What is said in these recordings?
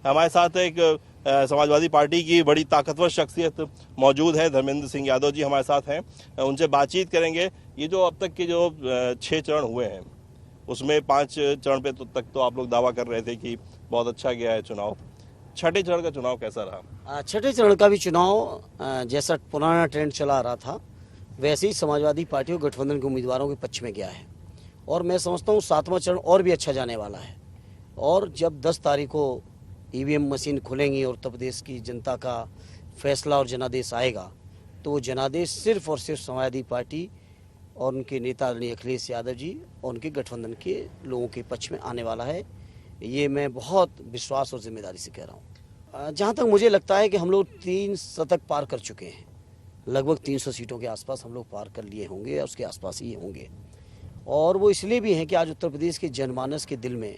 हमारे साथ एक समाजवादी पार्टी की बड़ी ताकतवर शख्सियत मौजूद है, धर्मेंद्र सिंह यादव जी हमारे साथ हैं। उनसे बातचीत करेंगे। ये जो अब तक के जो 6 चरण हुए हैं, उसमें 5 चरण पे तक तो आप लोग दावा कर रहे थे कि बहुत अच्छा गया है चुनाव। छठे चरण का चुनाव कैसा रहा? छठे चरण का भी चुनाव जैसा पुराना ट्रेंड चला आ रहा था, वैसे ही समाजवादी पार्टी और गठबंधन के उम्मीदवारों के पक्ष में गया है। और मैं समझता हूँ 7वां चरण और भी अच्छा जाने वाला है। और जब 10 तारीख को ईवीएम मशीन खुलेंगी और उत्तर प्रदेश की जनता का फैसला और जनादेश आएगा, तो वो जनादेश सिर्फ और सिर्फ समाजवादी पार्टी और उनके नेता आदरणीय अखिलेश यादव जी और उनके गठबंधन के लोगों के पक्ष में आने वाला है। ये मैं बहुत विश्वास और जिम्मेदारी से कह रहा हूँ। जहाँ तक मुझे लगता है कि हम लोग 3 शतक पार कर चुके हैं, लगभग 300 सीटों के आसपास हम लोग पार कर लिए होंगे या उसके आसपास ही होंगे। और वो इसलिए भी हैं कि आज उत्तर प्रदेश के जनमानस के दिल में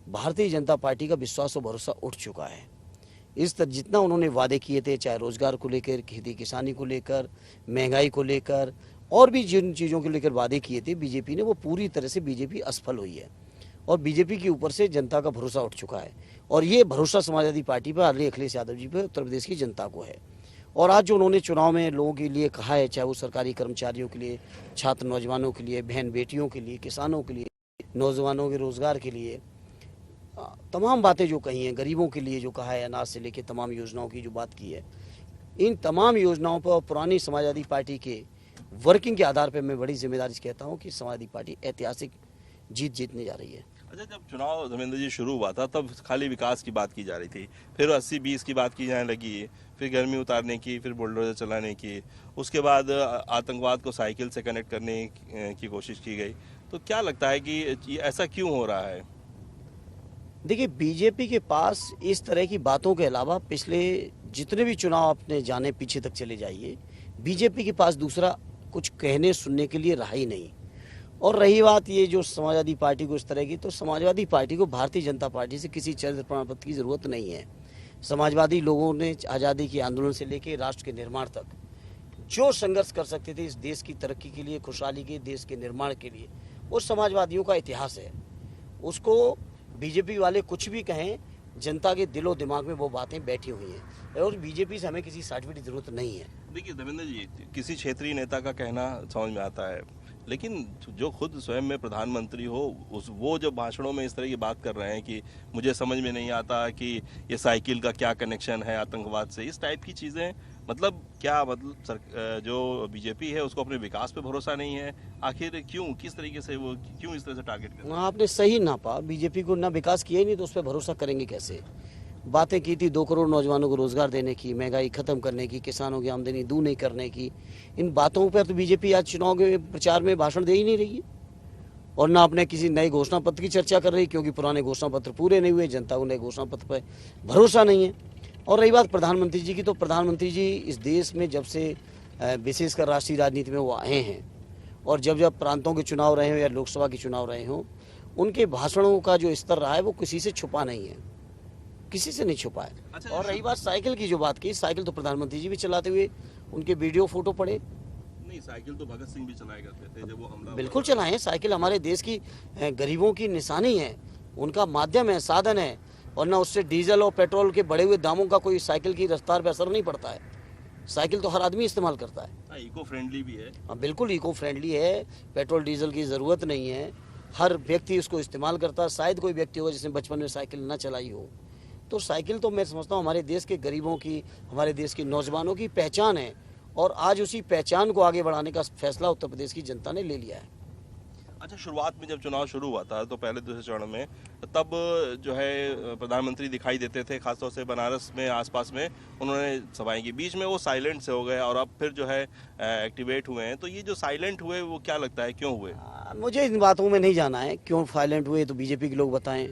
भारतीय जनता पार्टी का विश्वास और भरोसा उठ चुका है। इस तरह जितना उन्होंने वादे किए थे, चाहे रोजगार को लेकर, खेती किसानी को लेकर, महंगाई को लेकर और भी जिन चीज़ों को लेकर वादे किए थे बीजेपी ने, वो पूरी तरह से बीजेपी असफल हुई है। और बीजेपी के ऊपर से जनता का भरोसा उठ चुका है। और ये भरोसा समाजवादी पार्टी पर, आदरणीय अखिलेश यादव जी पर, उत्तर प्रदेश की जनता को है। और आज जो उन्होंने चुनाव में लोगों के लिए कहा है, चाहे वो सरकारी कर्मचारियों के लिए, छात्र नौजवानों के लिए, बहन बेटियों के लिए, किसानों के लिए, नौजवानों के रोजगार के लिए, तमाम बातें जो कही हैं, गरीबों के लिए जो कहा है, अनाज से लेकर तमाम योजनाओं की जो बात की है, इन तमाम योजनाओं पर पुरानी समाजवादी पार्टी के वर्किंग के आधार पर मैं बड़ी जिम्मेदारी से कहता हूँ कि समाजवादी पार्टी ऐतिहासिक जीत जीतने जा रही है। अच्छा, जब चुनाव धर्मेंद्र जी शुरू हुआ था तब खाली विकास की बात की जा रही थी, फिर 80-20 की बात की जाने लगी, फिर गर्मी उतारने की, फिर बुलडोजर चलाने की, उसके बाद आतंकवाद को साइकिल से कनेक्ट करने की कोशिश की गई। तो क्या लगता है कि ऐसा क्यों हो रहा है? देखिए, बीजेपी के पास इस तरह की बातों के अलावा पिछले जितने भी चुनाव अपने जाने पीछे तक चले जाइए, बीजेपी के पास दूसरा कुछ कहने सुनने के लिए रहा ही नहीं। और रही बात ये जो समाजवादी पार्टी को इस तरह की, तो समाजवादी पार्टी को भारतीय जनता पार्टी से किसी चरित्र प्रमाण पत्र की जरूरत नहीं है। समाजवादी लोगों ने आज़ादी के आंदोलन से लेकर राष्ट्र के निर्माण तक जो संघर्ष कर सकते थे इस देश की तरक्की के लिए, खुशहाली के, देश के निर्माण के लिए, वो समाजवादियों का इतिहास है। उसको बीजेपी वाले कुछ भी कहें, जनता के दिलो दिमाग में वो बातें बैठी हुई हैं। और बीजेपी से हमें किसी सर्टिफिकेट की जरूरत नहीं है। देखिए धर्मेंद्र जी, किसी क्षेत्रीय नेता का कहना समझ में आता है, लेकिन जो खुद स्वयं में प्रधानमंत्री हो, वो जब भाषणों में इस तरह की बात कर रहे हैं कि मुझे समझ में नहीं आता कि ये साइकिल का क्या कनेक्शन है आतंकवाद से, इस टाइप की चीज़ें, मतलब क्या, मतलब जो बीजेपी है उसको अपने विकास पे भरोसा नहीं है? आखिर क्यों, किस तरीके से वो क्यों इस तरह से टारगेट कर रहे हैं? आपने सही नापा, बीजेपी को ना विकास किया ही नहीं तो उस पर भरोसा करेंगे कैसे? बातें की थी 2 करोड़ नौजवानों को रोजगार देने की, महंगाई खत्म करने की, किसानों की आमदनी दूनी करने की। इन बातों पर तो बीजेपी आज चुनाव के प्रचार में भाषण दे ही नहीं रही है। और ना अपने किसी नए घोषणा पत्र की चर्चा कर रही, क्योंकि पुराने घोषणा पत्र पूरे नहीं हुए, जनता को नए घोषणा पत्र पर भरोसा नहीं है। और रही बात प्रधानमंत्री जी की, तो प्रधानमंत्री जी इस देश में जब से विशेषकर राष्ट्रीय राजनीति में वो आए हैं, और जब जब प्रांतों के चुनाव रहे हों या लोकसभा के चुनाव रहे हों, उनके भाषणों का जो स्तर रहा है वो किसी से छुपा नहीं है, किसी से नहीं छुपा है। अच्छा, और रही बात साइकिल की, जो बात की, साइकिल तो प्रधानमंत्री जी भी चलाते हुए उनके वीडियो फोटो पड़े। नहीं, साइकिल तो भगत सिंह भी चलाया करते थे जब वो हमला। बिल्कुल चलाएं, साइकिल हमारे देश की गरीबों की निशानी है, उनका माध्यम है, साधन है। और ना उससे डीजल और पेट्रोल के बढ़े हुए दामों का कोई साइकिल की रफ्तार पर असर नहीं पड़ता है। साइकिल तो हर आदमी इस्तेमाल करता है। इको फ्रेंडली भी है। हाँ, बिल्कुल इको फ्रेंडली है, पेट्रोल डीजल की ज़रूरत नहीं है, हर व्यक्ति उसको इस्तेमाल करता है। शायद कोई व्यक्ति होगा जिसने बचपन में साइकिल ना चलाई हो। तो साइकिल तो मैं समझता हूँ हमारे देश के गरीबों की, हमारे देश के नौजवानों की पहचान है। और आज उसी पहचान को आगे बढ़ाने का फैसला उत्तर प्रदेश की जनता ने ले लिया है। अच्छा, शुरुआत में जब चुनाव शुरू हुआ था तो पहले दूसरे चरण में, तब जो है प्रधानमंत्री दिखाई देते थे, खासतौर से बनारस में आसपास में उन्होंने सभाएं की, बीच में वो साइलेंट से हो गए और अब फिर जो है एक्टिवेट हुए हैं। तो ये जो साइलेंट हुए वो क्या लगता है क्यों हुए? मुझे इन बातों में नहीं जाना है क्यों साइलेंट हुए, तो बीजेपी के लोग बताएं,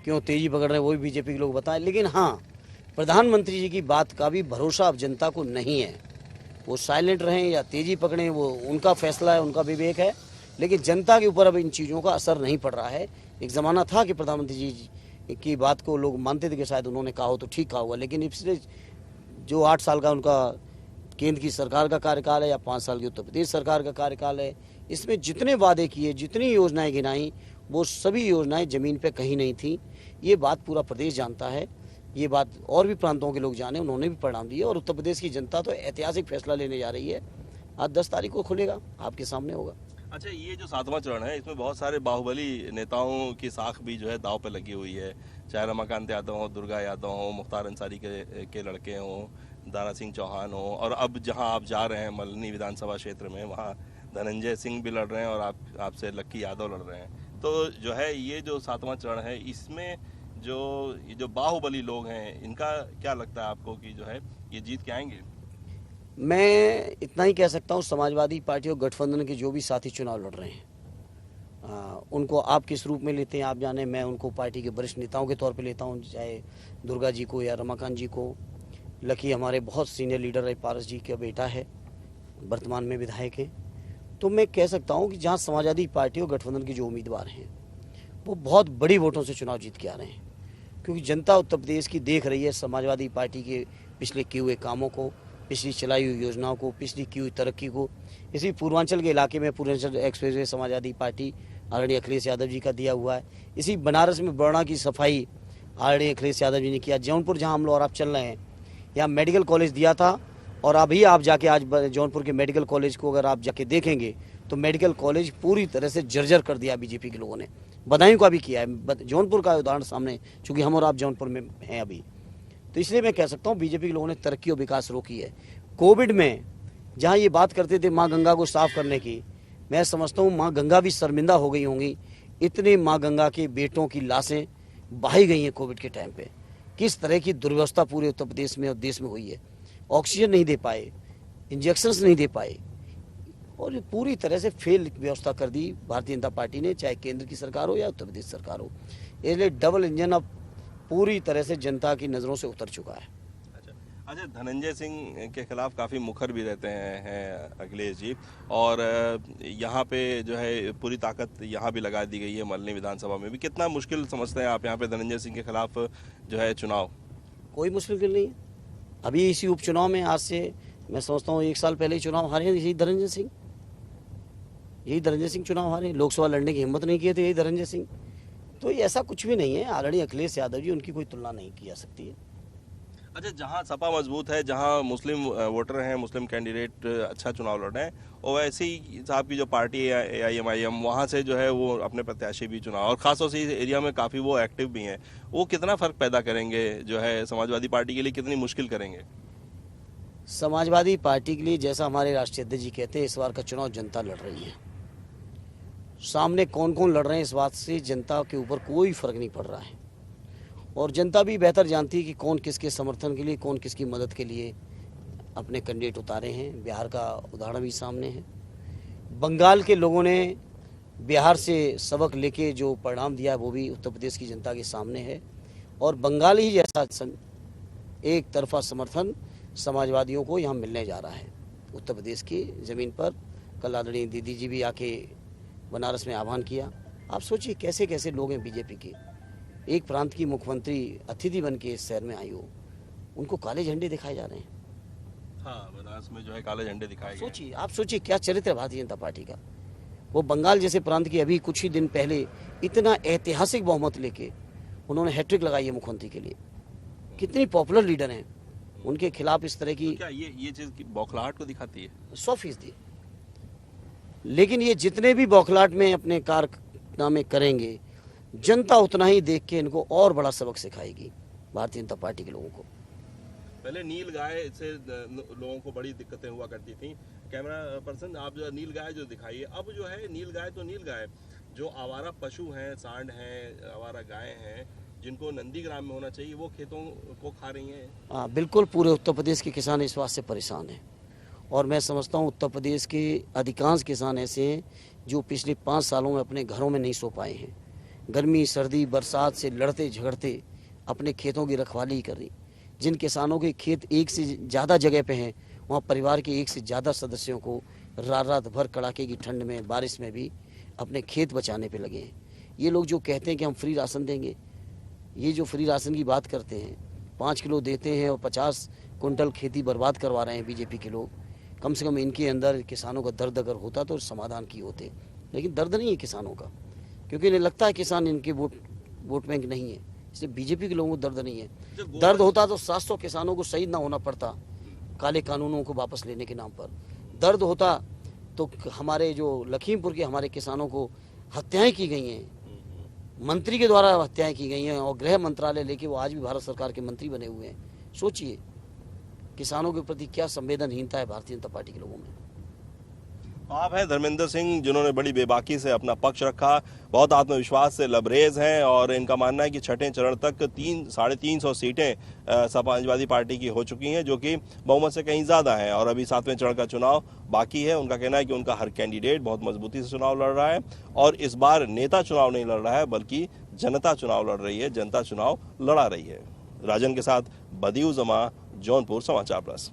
क्यों तेजी पकड़ रहे हैं वो भी बीजेपी के लोग बताएं। लेकिन हाँ, प्रधानमंत्री जी की बात का भी भरोसा अब जनता को नहीं है। वो साइलेंट रहें या तेजी पकड़ें, वो उनका फैसला है, उनका विवेक है। लेकिन जनता के ऊपर अब इन चीज़ों का असर नहीं पड़ रहा है। एक ज़माना था कि प्रधानमंत्री जी की बात को लोग मानते थे कि शायद उन्होंने कहा हो तो ठीक कहा होगा, लेकिन पिछले जो 8 साल का उनका केंद्र की सरकार का कार्यकाल है या 5 साल की उत्तर प्रदेश सरकार का कार्यकाल है, इसमें जितने वादे किए, जितनी योजनाएं गिनाई, वो सभी योजनाएं ज़मीन पर कहीं नहीं थी। ये बात पूरा प्रदेश जानता है। ये बात और भी प्रांतों के लोग जाने, उन्होंने भी परिणाम दिए। और उत्तर प्रदेश की जनता तो ऐतिहासिक फैसला लेने जा रही है। आज 10 तारीख को खुलेगा, आपके सामने होगा। अच्छा, ये जो 7वां चरण है, इसमें बहुत सारे बाहुबली नेताओं की साख भी जो है दांव पे लगी हुई है। चाहे रमाकांत यादव हो, दुर्गा यादव हो, मुख्तार अंसारी के लड़के हों, दारा सिंह चौहान हो, और अब जहां आप जा रहे हैं मल्हनी विधानसभा क्षेत्र में, वहां धनंजय सिंह भी लड़ रहे हैं और आपसे लक्की यादव लड़ रहे हैं। तो जो है ये जो 7वां चरण है, इसमें ये जो बाहुबली लोग हैं, इनका क्या लगता है आपको कि जो है ये जीत के आएंगे? मैं इतना ही कह सकता हूँ, समाजवादी पार्टी और गठबंधन के जो भी साथी चुनाव लड़ रहे हैं, उनको आप किस रूप में लेते हैं आप जाने। मैं उनको पार्टी के वरिष्ठ नेताओं के तौर पे लेता हूँ, चाहे दुर्गा जी को या रमाकांत जी को। लकी हमारे बहुत सीनियर लीडर है, पारस जी का बेटा है, वर्तमान में विधायक है। तो मैं कह सकता हूँ कि जहाँ समाजवादी पार्टी और गठबंधन के जो उम्मीदवार हैं वो बहुत बड़ी वोटों से चुनाव जीत के आ रहे हैं, क्योंकि जनता उत्तर प्रदेश की देख रही है समाजवादी पार्टी के पिछले किए हुए कामों को, पिछली चलाई हुई योजनाओं को, पिछली की हुई तरक्की को। इसी पूर्वांचल के इलाके में पूर्वांचल एक्सप्रेसवे समाजवादी पार्टी आदरणीय अखिलेश यादव जी का दिया हुआ है। इसी बनारस में बरौना की सफाई आदरणीय अखिलेश यादव जी ने किया। जौनपुर जहां हम लोग और आप चल रहे हैं, यहाँ मेडिकल कॉलेज दिया था, और अभी आप जाके आज जौनपुर के मेडिकल कॉलेज को अगर आप जाके देखेंगे तो मेडिकल कॉलेज पूरी तरह से जर्जर कर दिया बीजेपी के लोगों ने। बदायूं का भी किया है, जौनपुर का उदाहरण सामने, चूंकि हम और आप जौनपुर में हैं अभी। तो इसलिए मैं कह सकता हूँ बीजेपी के लोगों ने तरक्की और विकास रोकी है। कोविड में जहाँ ये बात करते थे माँ गंगा को साफ करने की, मैं समझता हूँ माँ गंगा भी शर्मिंदा हो गई होंगी। इतने माँ गंगा के बेटों की लाशें बहाई गई हैं कोविड के टाइम पे। किस तरह की दुर्व्यवस्था पूरे उत्तर प्रदेश में और देश में हुई है। ऑक्सीजन नहीं दे पाए, इंजेक्शंस नहीं दे पाए, और ये पूरी तरह से फेल व्यवस्था कर दी भारतीय जनता पार्टी ने, चाहे केंद्र की सरकार हो या उत्तर प्रदेश सरकार हो। इसलिए डबल इंजन अब पूरी तरह से जनता की नज़रों से उतर चुका है। अच्छा, धनंजय सिंह के खिलाफ काफ़ी मुखर भी रहते हैं अखिलेश जी, और यहाँ पे जो है पूरी ताकत यहाँ भी लगा दी गई है मल्हनी विधानसभा में भी। कितना मुश्किल समझते हैं आप यहाँ पे धनंजय सिंह के खिलाफ जो है चुनाव? कोई मुश्किल नहीं है। अभी इसी उपचुनाव में आज से मैं समझता हूँ 1 साल पहले ही चुनाव हारे यही धनंजय सिंह चुनाव हारे। लोकसभा लड़ने की हिम्मत नहीं किए थे यही धनंजय सिंह। तो ये ऐसा कुछ भी नहीं है। आदरणीय अखिलेश यादव जी, उनकी कोई तुलना नहीं की जा सकती है। अच्छा, जहाँ सपा मजबूत है, जहाँ मुस्लिम वोटर हैं, मुस्लिम कैंडिडेट अच्छा चुनाव लड़ रहे हैं, और वैसे ही साहब की जो पार्टी है AIMIM, वहाँ से जो है वो अपने प्रत्याशी भी चुनाव, और खासतौर से इस एरिया में काफ़ी वो एक्टिव भी हैं, वो कितना फ़र्क पैदा करेंगे जो है समाजवादी पार्टी के लिए, कितनी मुश्किल करेंगे? समाजवादी पार्टी के लिए, जैसा हमारे राष्ट्रीय अध्यक्ष जी कहते हैं, इस बार का चुनाव जनता लड़ रही है। सामने कौन कौन लड़ रहे हैं इस बात से जनता के ऊपर कोई फर्क नहीं पड़ रहा है, और जनता भी बेहतर जानती है कि कौन किसके समर्थन के लिए, कौन किसकी मदद के लिए अपने कैंडिडेट उतारे हैं। बिहार का उदाहरण भी सामने है। बंगाल के लोगों ने बिहार से सबक लेके जो परिणाम दिया है वो भी उत्तर प्रदेश की जनता के सामने है, और बंगाल ही जैसा एक तरफा समर्थन समाजवादियों को यहाँ मिलने जा रहा है उत्तर प्रदेश की ज़मीन पर। कल आदरणीय दीदी जी भी आके बनारस में आह्वान किया। आप सोचिए कैसे कैसे लोग हैं बीजेपी के। एक प्रांत की मुख्यमंत्री अतिथि बन के इस शहर में आई हो, उनको काले झंडे दिखाए जा रहे हैं। हाँ, बनारस में जो है काले झंडे दिखाए गए। सोचिए, आप सोचिए क्या चरित्र है भारतीय जनता पार्टी का। वो बंगाल जैसे प्रांत की अभी कुछ ही दिन पहले इतना ऐतिहासिक बहुमत लेके उन्होंने हैट्रिक लगाई है मुख्यमंत्री के लिए। कितनी पॉपुलर लीडर हैं, उनके खिलाफ इस तरह की। तो क्या ये चीज़ बौखलाहट को दिखाती है? 100%। लेकिन ये जितने भी बौखलाहट में अपने कारनामे करेंगे, जनता उतना ही देख के इनको और बड़ा सबक सिखाएगी भारतीय जनता पार्टी के लोगों को। पहले नील गाय से लोगों को बड़ी दिक्कतें हुआ करती थी। कैमरा पर्सन, आप जो नील गाय जो दिखाइए, अब जो है नील गाय तो नील गाय, जो आवारा पशु हैं, सांड हैं, आवारा गाय हैं, जिनको नंदीग्राम में होना चाहिए, वो खेतों को खा रही हैं। हाँ बिल्कुल, पूरे उत्तर प्रदेश के किसान इस बात से परेशान हैं, और मैं समझता हूँ उत्तर प्रदेश के अधिकांश किसान ऐसे हैं जो पिछले 5 सालों में अपने घरों में नहीं सो पाए हैं। गर्मी सर्दी बरसात से लड़ते झगड़ते अपने खेतों की रखवाली कर रही। जिन किसानों के खेत एक से ज़्यादा जगह पे हैं, वहाँ परिवार के एक से ज़्यादा सदस्यों को रात भर कड़ाके की ठंड में बारिश में भी अपने खेत बचाने पे लगे हैं। ये लोग जो कहते हैं कि हम फ्री राशन देंगे, ये जो फ्री राशन की बात करते हैं, 5 किलो देते हैं और 50 कुंटल खेती बर्बाद करवा रहे हैं बीजेपी के लोग। कम से कम इनके अंदर किसानों का दर्द अगर होता तो समाधान किए होते, लेकिन दर्द नहीं है किसानों का, क्योंकि इन्हें लगता है किसान इनके वोट बैंक नहीं है, इसलिए बीजेपी के लोगों को दर्द नहीं है। दर्द होता तो 700 किसानों को शहीद ना होना पड़ता काले कानूनों को वापस लेने के नाम पर। दर्द होता तो हमारे जो लखीमपुर के हमारे किसानों को हत्याएं की गई हैं, मंत्री के द्वारा हत्याएं की गई हैं, और गृह मंत्रालय लेके वो आज भी भारत सरकार के मंत्री बने हुए हैं। सोचिए किसानों के प्रति क्या संवेदनहीनता है भारतीय जनता पार्टी के लोगों में। आप हैं धर्मेंद्र सिंह, जिन्होंने बड़ी बेबाकी से अपना पक्ष रखा, बहुत आत्मविश्वास से लबरेज हैं, और इनका मानना है कि छठे चरण तक 300-350 सीटें समाजवादी पार्टी की हो चुकी हैं, जो कि बहुमत से कहीं ज़्यादा हैं, और अभी 7वें चरण का चुनाव बाकी है। उनका कहना है कि उनका हर कैंडिडेट बहुत मजबूती से चुनाव लड़ रहा है, और इस बार नेता चुनाव नहीं लड़ रहा है बल्कि जनता चुनाव लड़ रही है, जनता चुनाव लड़ा रही है। राजन के साथ बदियू जमा, जौनपुर समाचार प्लस।